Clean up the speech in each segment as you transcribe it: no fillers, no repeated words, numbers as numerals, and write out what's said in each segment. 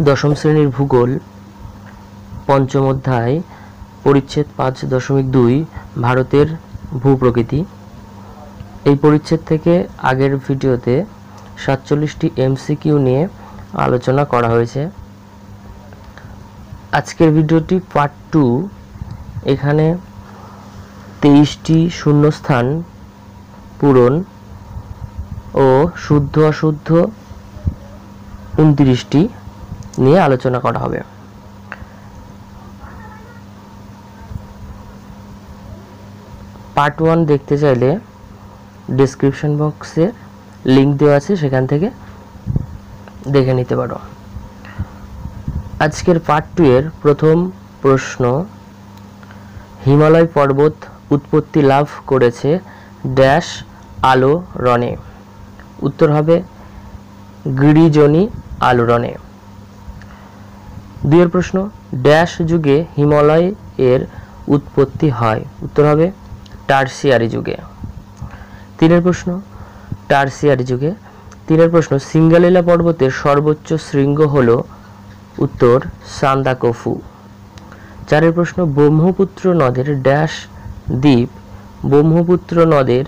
দশম শ্রেণীর ভূগোল পঞ্চম অধ্যায় পরিচ্ছেদ 5.2 ভারতের ভূপ্রকৃতি। এই পরিচ্ছেদ থেকে আগের ভিডিওতে 47টি এমসিকিউ নিয়ে আলোচনা করা হয়েছে। আজকের ভিডিওটি পার্ট 2। এখানে 23টি শূন্যস্থান পূরণ ও শুদ্ধ অশুদ্ধ 29টি নিয়ে আলোচনা করা হবে। পার্ট 1 দেখতে চাইলে ডেসক্রিপশন বক্সে লিংক দেওয়া আছে, সেখান থেকে দেখে নিতে পারো। আজকের পার্ট 2 এর প্রথম প্রশ্ন, হিমালয় পর্বত উৎপত্তি লাভ করেছে ড্যাশ আলোড়নে। উত্তর হবে গিরিজনী আলোড়নে। 2 এর প্রশ্ন, ড্যাশ যুগে হিমালয় এর উৎপত্তি হয়। উত্তর হবে টারসিয়ারি যুগে। 3 এর প্রশ্ন, টারসিয়ারি যুগে। 3 এর প্রশ্ন, সিঙ্গালীলা পর্বতের সর্বোচ্চ শৃঙ্গ হল। উত্তর সান্দাকফু। 4 এর প্রশ্ন, ব্রহ্মপুত্র নদের ড্যাশ দ্বীপ। ব্রহ্মপুত্র নদের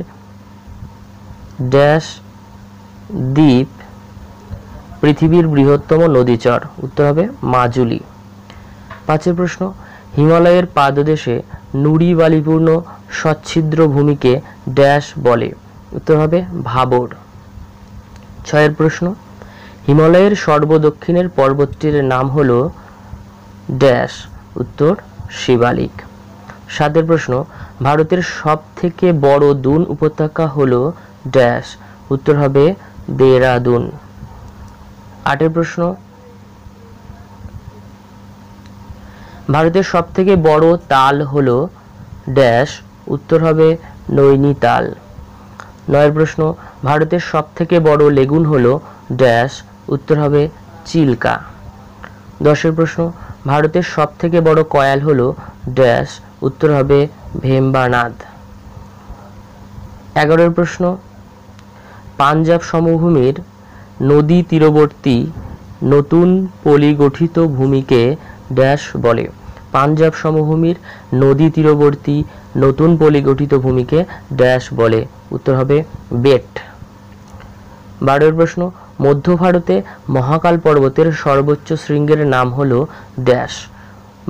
ড্যাশ দ্বীপ পৃথিবীর বৃহত্তম নদীচর। উত্তর হবে মাজুলি। 5 এর প্রশ্ন, হিমালয়ের পাদদেশে নুড়ি বালিপূর্ণ সচ্ছিদ্র ভূমিকে ড্যাশ বলে। উত্তর হবে ভাবর। 6 এর প্রশ্ন, হিমালয়ের সর্বদক্ষিণের পর্বতটির নাম হল ড্যাশ। উত্তর শিবালিক। 7 এর প্রশ্ন, ভারতের সবথেকে বড় দুন উপত্যকা হল ড্যাশ। উত্তর হবে দেরাদুন। 8 এর প্রশ্ন, ভারতের সবথেকে বড় তাল হল ড্যাশ। উত্তর হবে নৈনিতাল। 9 এর প্রশ্ন, ভারতের সবথেকে বড় লেগুন হল ড্যাশ। উত্তর হবে চিল্কা। 10 এর প্রশ্ন, ভারতের সবথেকে বড় কয়াল হল ড্যাশ। উত্তর হবে ভেম্বানাদ। 11 এর প্রশ্ন, পাঞ্জাব সমভূমির নদী তীরবর্তী নতুন পলিগঠিত ভূমিকে ড্যাশ বলে। পাঞ্জাব সমভূমির নদী তীরবর্তী নতুন পলিগঠিত ভূমিকে ড্যাশ বলে। উত্তর হবে বেট। 12 এর প্রশ্ন, মধ্য ভারতে মহাকাল পর্বতের সর্বোচ্চ শৃঙ্গের নাম হল ড্যাশ।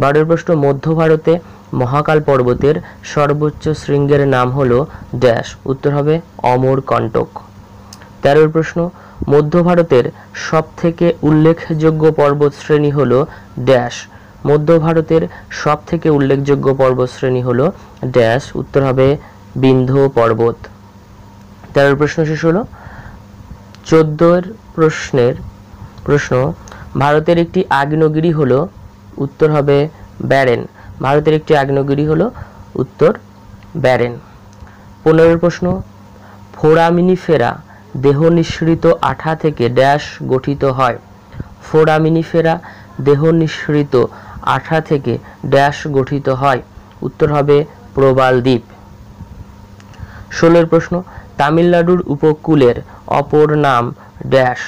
12 এর প্রশ্ন, মধ্য ভারতে মহাকাল পর্বতের সর্বোচ্চ শৃঙ্গের নাম হল ড্যাশ। উত্তর হবে অমরকণ্টক। 13 এর প্রশ্ন, মধ্য ভারতের সবথেকে উল্লেখযোগ্য পর্বত শ্রেণী হল ড্যাশ। মধ্য ভারতের সবথেকে উল্লেখযোগ্য পর্বত শ্রেণী হল ড্যাশ। উত্তর হবে বিন্ধ্য পর্বত। 13 প্রশ্ন শেষ হলো। 14 এর প্রশ্ন, ভারতের একটি আগ্নেয়গিরি হল। উত্তর হবে ব্যারেন। ভারতের একটি আগ্নেয়গিরি হল। উত্তর ব্যারেন। 15 এর প্রশ্ন, ফোরামিনিফেরা দেহ নিঃসৃত আঠা থেকে ড্যাশ গঠিত হয়। ফোরামিনিফেরা দেহ নিঃসৃত আঠা থেকে ড্যাশ গঠিত হয়। উত্তর হবে প্রবাল দ্বীপ। 16 এর প্রশ্ন, তামিলনাড়ুর উপকূলের অপর নাম ড্যাশ।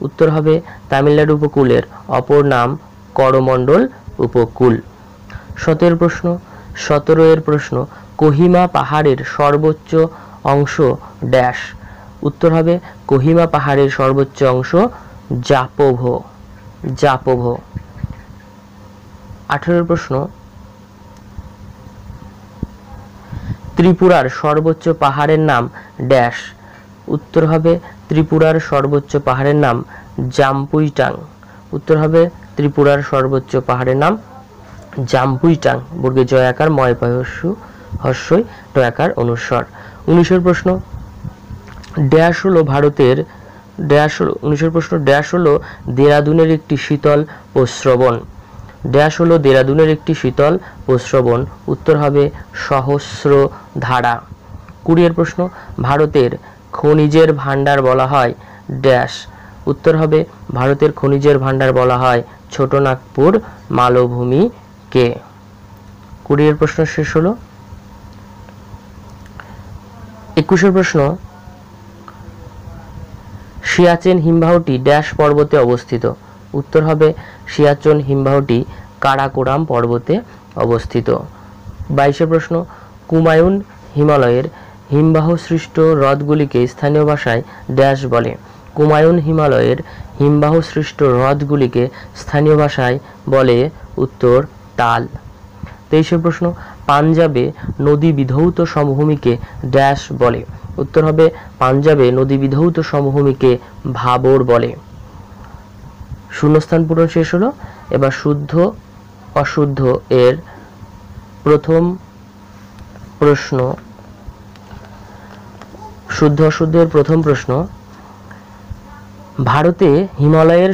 উত্তর হবে তামিলনাড়ু উপকূলের অপর নাম করমণ্ডল উপকূল। 17 এর প্রশ্ন, কোহিমা পাহাড়ের সর্বোচ্চ অংশ ড্যাশ। উত্তর হবে কোহিমা পাহাড়ের সর্বোচ্চ অংশ জাপোভো। 18 প্রশ্ন, ত্রিপুরার সর্বোচ্চ পাহাড়ের নাম ড্যাশ। উত্তর হবে ত্রিপুরার সর্বোচ্চ পাহাড়ের নাম জাম্পুইটাং। উত্তর হবে ত্রিপুরার সর্বোচ্চ পাহাড়ের নাম জাম্পুইটাং। বর্গে জয়াকার ময়পায় হস্যই টয়াকার অনুস্বর। 19 এর প্রশ্ন, ড্যাশ হলো ভারতের ড্যাশ হলো 19 এর প্রশ্ন, ড্যাশ হলো দেরাদুনের একটি শীতল প্রস্রবণ। ড্যাশ হলো দেরাদুনের একটি শীতল প্রস্রবণ। উত্তর হবে সহস্রধারা। 20 এর প্রশ্ন, ভারতের খনিজের ভাণ্ডার বলা হয় ড্যাশ। উত্তর হবে ভারতের খনিজের ভাণ্ডার বলা হয় ছোটনাগপুর মালভূমিকে। 20 এর প্রশ্ন শেষ হলো। 21 এর প্রশ্ন, সিয়াচেন হিমবাহটি ড্যাশ পর্বতে অবস্থিত। উত্তর হবে সিয়াচেন হিমবাহটি কারাকোরাম পর্বতে অবস্থিত। 22 প্রশ্ন, কুমায়ুন হিমালয়ের হিমবাহ সৃষ্ট হ্রদগুলিকে স্থানীয় ভাষায় ড্যাশ বলে। কুমায়ুন হিমালয়ের হিমবাহ সৃষ্ট হ্রদগুলিকে স্থানীয় ভাষায় বলে উত্তর তাল। 23 প্রশ্ন, পাঞ্জাবে নদী বিধৌত সমভূমিকে ড্যাশ বলে। উত্তর হবে পাঞ্জাবে নদী বিধৌত সমভূমিকে ভাবর বলে। শূন্যস্থান পূরণ শেষ হলো। এবার শুদ্ধ অশুদ্ধ এর প্রথম প্রশ্ন। শুদ্ধ অশুদ্ধ এর প্রথম প্রশ্ন, ভারতে হিমালয়ের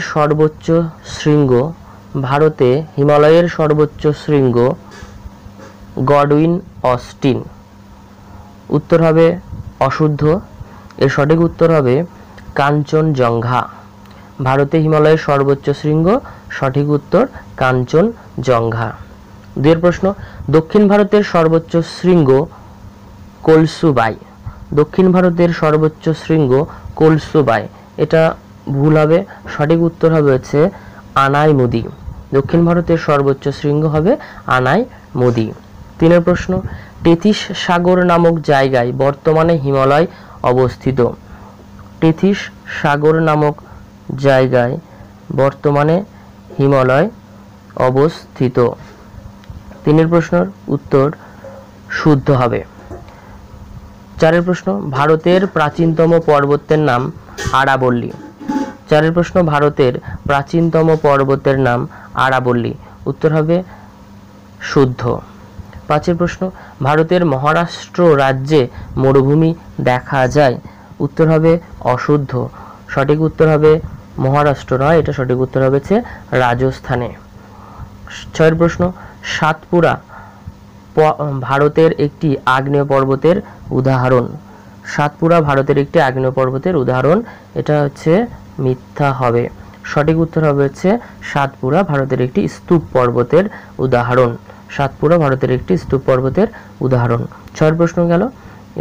সর্বোচ্চ শৃঙ্গ গডউইন অস্টিন। উত্তর হবে অশুদ্ধ। এর সঠিক উত্তর হবে কাঞ্চনজঙ্ঘা। ভারতে হিমালয়ের সর্বোচ্চ শৃঙ্গ, সঠিক উত্তর কাঞ্চনজঙ্ঘা। 2 প্রশ্ন, দক্ষিণ ভারতের সর্বোচ্চ শৃঙ্গ কলসুবাই। দক্ষিণ ভারতের সর্বোচ্চ শৃঙ্গ কলসুবাই, এটা ভুল হবে। সঠিক উত্তর হবে হচ্ছে আনাইমুদি। দক্ষিণ ভারতের সর্বোচ্চ শৃঙ্গ হবে আনাইমুদি। 3 প্রশ্ন, টেথিস সাগর নামক জায়গায় বর্তমানে হিমালয় অবস্থিত। টেথিস সাগর নামক জায়গায় বর্তমানে হিমালয় অবস্থিত। 3 প্রশ্নের উত্তর শুদ্ধ হবে। 4 প্রশ্ন, ভারতের প্রাচীনতম পর্বতের নাম আরাবল্লী। 4 প্রশ্ন, ভারতের প্রাচীনতম পর্বতের নাম আরাবল্লী। উত্তর হবে শুদ্ধ। 5 প্রশ্ন, ভারতের মহারাষ্ট্র রাজ্যে মরুভূমি দেখা যায়। উত্তর হবে অশুদ্ধ। সঠিক উত্তর হবে মহারাষ্ট্র নয়, এটা সঠিক উত্তর হবে রাজস্থানে। 6 প্রশ্ন, সাতপুরা ভারতের একটি আগ্নেয় পর্বতের উদাহরণ। সাতপুরা ভারতের একটি আগ্নেয় পর্বতের উদাহরণ, এটা হচ্ছে মিথ্যা হবে। সঠিক উত্তর হবে হচ্ছে সাতপুরা ভারতের একটি স্তূপ পর্বতের উদাহরণ। সাতপুরা ভারতের একটি স্তূপ পর্বতের উদাহরণ। 6 প্রশ্ন গেল।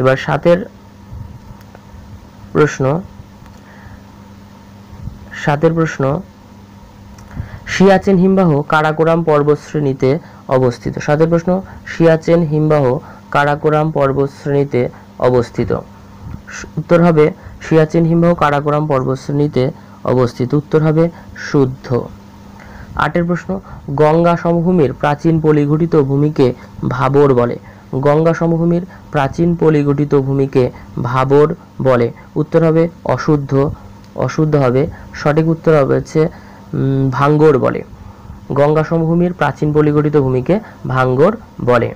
এবার 7 প্রশ্ন, সিয়াচেন হিমবাহ কারাকোরাম পর্বতশ্রেণীতে অবস্থিত। 7 প্রশ্ন, সিয়াচেন হিমবাহ কারাকোরাম পর্বতশ্রেণীতে অবস্থিত। উত্তর হবে সিয়াচেন হিমবাহ কারাকোরাম পর্বতশ্রেণীতে অবস্থিত। উত্তর হবে শুদ্ধ। 8 প্রশ্ন, গঙ্গা সমভূমির প্রাচীন পলিগঠিত ভূমিকে ভাবর বলে। গঙ্গা সমভূমির প্রাচীন পলিগঠিত ভূমিকে ভাবর বলে। উত্তর হবে অশুদ্ধ। অশুদ্ধ হবে। সঠিক উত্তর হবে হচ্ছে ভাঙ্গর বলে। গঙ্গা সমভূমির প্রাচীন পলিগঠিত ভূমিকে ভাঙ্গর বলে।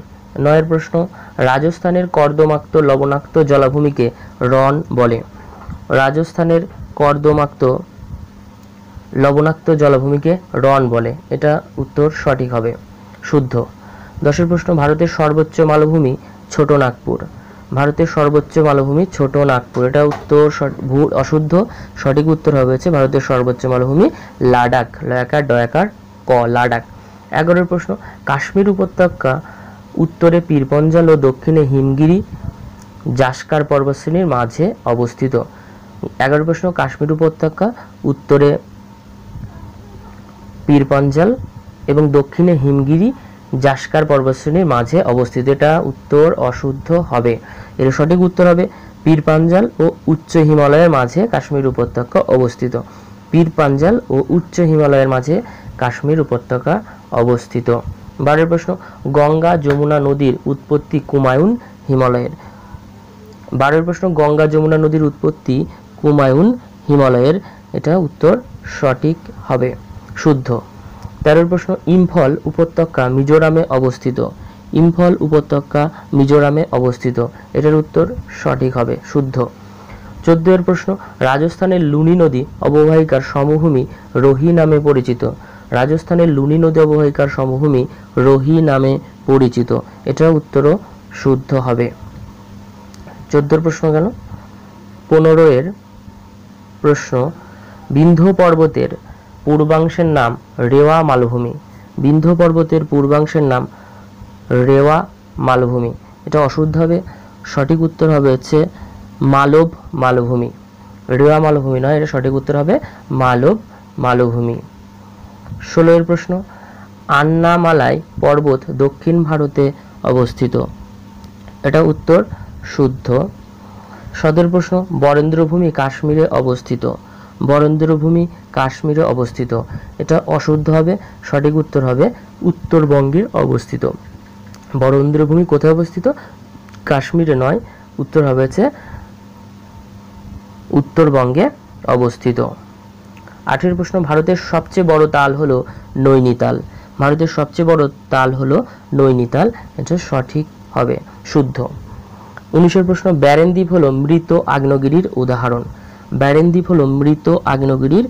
9 প্রশ্ন, রাজস্থানের কর্দমাক্ত লবণাক্ত জলাভূমিকে রণ বলে। রাজস্থানের কর্দমাক্ত লবণাক্ত জলাভূমিকে রণ বলে, এটা উত্তর সঠিক হবে শুদ্ধ। 10 প্রশ্ন, ভারতের সর্বোচ্চ মালভূমি ছোট নাগপুর। ভারতের সর্বোচ্চ মালভূমি ছোট নাগপুর, এটা উত্তর অশুদ্ধ। সঠিক উত্তর হবে হচ্ছে ভারতের সর্বোচ্চ মালভূমি লাদাখ। লয়াকার ডয়াকার ক লাদাখ। 11 প্রশ্ন, কাশ্মীর উপত্যকা উত্তরে পীরপঞ্জাল ও দক্ষিণে হিমগিরি জাস্কার পর্বতশ্রেণীর মাঝে অবস্থিত। 11 প্রশ্ন, কাশ্মীর উপত্যকা উত্তরে পীরপঞ্জাল এবং দক্ষিণে হিমগিরি জাস্কার পর্বতশ্রেণীর মাঝে অবস্থিত, এটা উত্তর অশুদ্ধ হবে। এর সঠিক উত্তর হবে পীরপাঞ্জাল ও উচ্চ হিমালয়ের মাঝে কাশ্মীর উপত্যকা অবস্থিত। পীরপাঞ্জাল ও উচ্চ হিমালয়ের মাঝে কাশ্মীর উপত্যকা অবস্থিত। 12 প্রশ্ন, গঙ্গা যমুনা নদীর উৎপত্তি কুমায়ুন হিমালয়ের। 12 প্রশ্ন, গঙ্গা যমুনা নদীর উৎপত্তি কুমায়ুন হিমালয়ের, এটা উত্তর সঠিক হবে শুদ্ধ। 13 প্রশ্ন, ইম্ফল উপত্যকা মিজোরামে অবস্থিত। ইম্ফল উপত্যকা মিজোরামে অবস্থিত, এটার উত্তর সঠিক হবে শুদ্ধ। 14 প্রশ্ন, রাজস্থানের লুনি নদী অববাহিকার সমভূমি রোহি নামে পরিচিত। রাজস্থানের লুনি নদী অববাহিকার সমভূমি রোহি নামে পরিচিত, এটার উত্তরও শুদ্ধ হবে। 14 প্রশ্ন গেল। 15 প্রশ্ন, বিন্ধ্য পর্বতের পূর্বাংশের নাম রেওয়া মালভূমি। বিন্ধ্য পর্বতের পূর্বাংশের নাম রেওয়া মালভূমি, এটা অশুদ্ধ হবে। সঠিক উত্তর হবে হচ্ছে মালব মালভূমি। রেওয়া মালভূমি নয়, এটা সঠিক উত্তর হবে মালব মালভূমি। 16 এর প্রশ্ন, আন্নামালাই পর্বত দক্ষিণ ভারতে অবস্থিত, এটা উত্তর শুদ্ধ। 17 প্রশ্ন, বরেন্দ্রভূমি কাশ্মীরে অবস্থিত, বরেন্দ্রভূমি কাশ্মীরে অবস্থিত, এটা অশুদ্ধ হবে, সঠিক উত্তর হবে উত্তরবঙ্গে অবস্থিত। বরেন্দ্রভূমি কোথায় অবস্থিত? কাশ্মীরে নয়, উত্তর হবে হচ্ছে উত্তরবঙ্গে অবস্থিত। 18 প্রশ্ন, ভারতের সবচেয়ে বড় তাল হলো নৈনিতাল, ভারতের সবচেয়ে বড় তাল হলো নৈনিতাল, এটা সঠিক হবে, শুদ্ধ। 19 প্রশ্ন, ব্যারেন দ্বীপ হলো মৃত আগ্নেয়গিরির উদাহরণ, ব্যারেন দ্বীপ হলো মৃত আগ্নেয়গিরির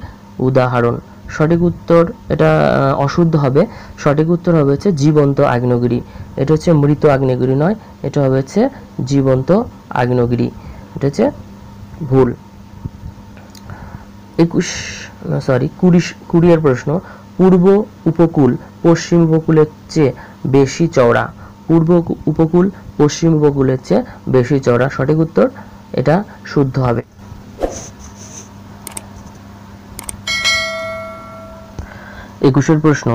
উদাহরণ, সঠিক উত্তর, এটা অশুদ্ধ হবে, সঠিক উত্তর হবে হচ্ছে জীবন্ত আগ্নেয়গিরি, এটা হচ্ছে মৃত আগ্নেয়গিরি নয়, এটা হবে হচ্ছে জীবন্ত আগ্নেয়গিরি, এটা হচ্ছে ভুল। 20 এর প্রশ্ন, পূর্ব উপকূল পশ্চিম উপকূলের চেয়ে বেশি চওড়া, পূর্ব উপকূল পশ্চিম উপকূলের চেয়ে বেশি চওড়া, সঠিক উত্তর, এটা শুদ্ধ হবে। 21 প্রশ্ন,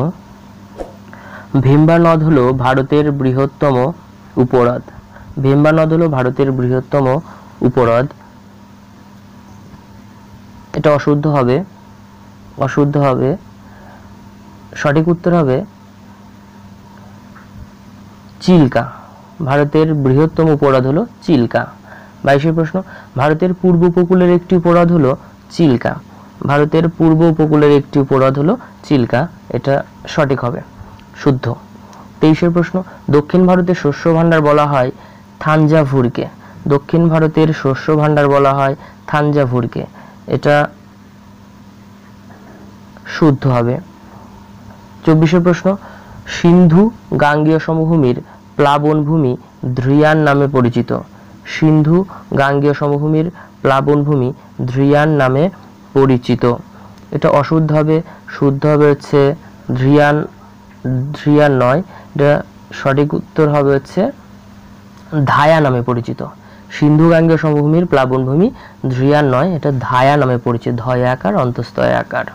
ভীমবার নদ হলো ভারতের বৃহত্তম উপহ্রদ, ভীমবার নদ হলো ভারতের বৃহত্তম উপহ্রদ, এটা অশুদ্ধ হবে, অশুদ্ধ হবে, সঠিক উত্তর হবে চিল্কা, ভারতের বৃহত্তম উপহ্রদ হলো চিল্কা। 22 প্রশ্ন, ভারতের পূর্ব উপকূলের একটি উপহ্রদ হলো চিল্কা, ভারতের পূর্ব উপকূলের একটি উপহ্রদ হলো চিল্কা, এটা সঠিক হবে, শুদ্ধ। 23 প্রশ্ন, দক্ষিণ ভারতের শস্য ভাণ্ডার বলা হয় থাঞ্জাভুরকে, দক্ষিণ ভারতের শস্য ভাণ্ডার বলা হয় থাঞ্জাভুরকে, এটা শুদ্ধ হবে। 24 প্রশ্ন, সিন্ধু গাঙ্গেয় সমভূমির প্লাবনভূমি ধ্রিয়ান নামে পরিচিত, সিন্ধু গাঙ্গেয় সমভূমির প্লাবনভূমি ধ্রিয়ান নামে পরিচিত, এটা অশুদ্ধ হবে, শুদ্ধ হবে হচ্ছে ধ্রিয়ান, ধ্রিয়ান নয়, এটা সঠিক উত্তর হবে হচ্ছে ধায়া নামে পরিচিত, সিন্ধু গাঙ্গেয় সমভূমির প্লাবনভূমি ধ্রিয়ান নয়, এটা ধায়া নামে পরিচিত, ধয় আকার অন্তস্তয় আকার।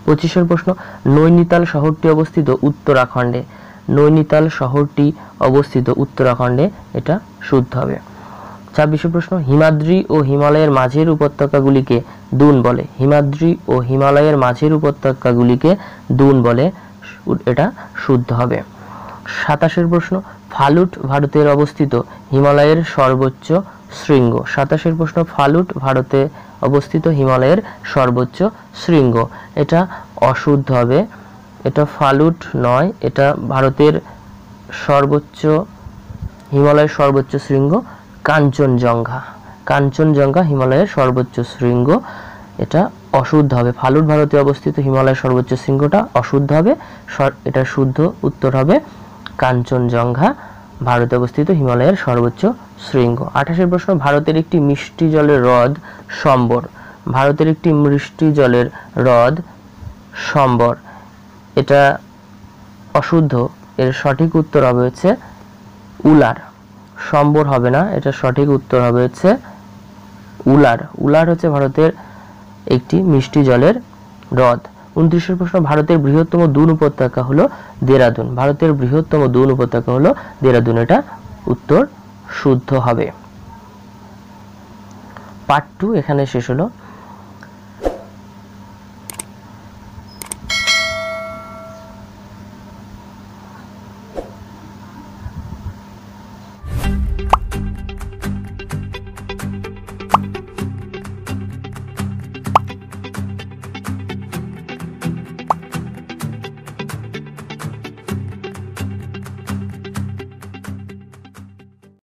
25 প্রশ্ন, নৈনিতাল শহরটি অবস্থিত উত্তরাখণ্ডে, নৈনিতাল শহরটি অবস্থিত উত্তরাখণ্ডে, এটা শুদ্ধ হবে। 26 প্রশ্ন, হিমাদ্রি ও হিমালয়ের মাঝের উপত্যকাগুলিকে দুন বলে, হিমাদ্রি ও হিমালয়ের মাঝের উপত্যকাগুলিকে দুন বলে, এটা শুদ্ধ হবে। 27 প্রশ্ন, ফালুট ভারতের অবস্থিত হিমালয়ের সর্বোচ্চ শৃঙ্গ, 27 প্রশ্ন, ফালুট ভারতে অবস্থিত হিমালয়ের সর্বোচ্চ শৃঙ্গ, এটা অশুদ্ধ হবে, এটা ফালুট নয়, এটা ভারতের সর্বোচ্চ, হিমালয়ের সর্বোচ্চ শৃঙ্গ কাঞ্চনজঙ্ঘা, কাঞ্চনজঙ্ঘা হিমালয়ের সর্বোচ্চ শৃঙ্গ, এটা অশুদ্ধ হবে, ফালুট ভারতে অবস্থিত হিমালয়ের সর্বোচ্চ শৃঙ্গটা অশুদ্ধ হবে, এটা শুদ্ধ উত্তর হবে কাঞ্চনজঙ্ঘা ভারতে অবস্থিত হিমালয়ের সর্বোচ্চ শৃঙ্গ। 28 প্রশ্ন, ভারতের একটি মিষ্টি জলের হ্রদ সম্বর, ভারতের একটি মিষ্টি জলের হ্রদ সম্বর, এটা অশুদ্ধ, এর সঠিক উত্তর হবে হচ্ছে উলার, সম্বর হবে না, এটা সঠিক উত্তর হবে হচ্ছে উলার, উলার হচ্ছে ভারতের একটি মিষ্টি জলের হ্রদ। 29 প্রশ্ন, ভারতের বৃহত্তম দুন উপত্যকা হলো দেরাদুন, ভারতের বৃহত্তম দুন উপত্যকা হলো দেরাদুন, এটা উত্তর শুদ্ধ হবে। পার্ট 2 এখানে শেষ হলো।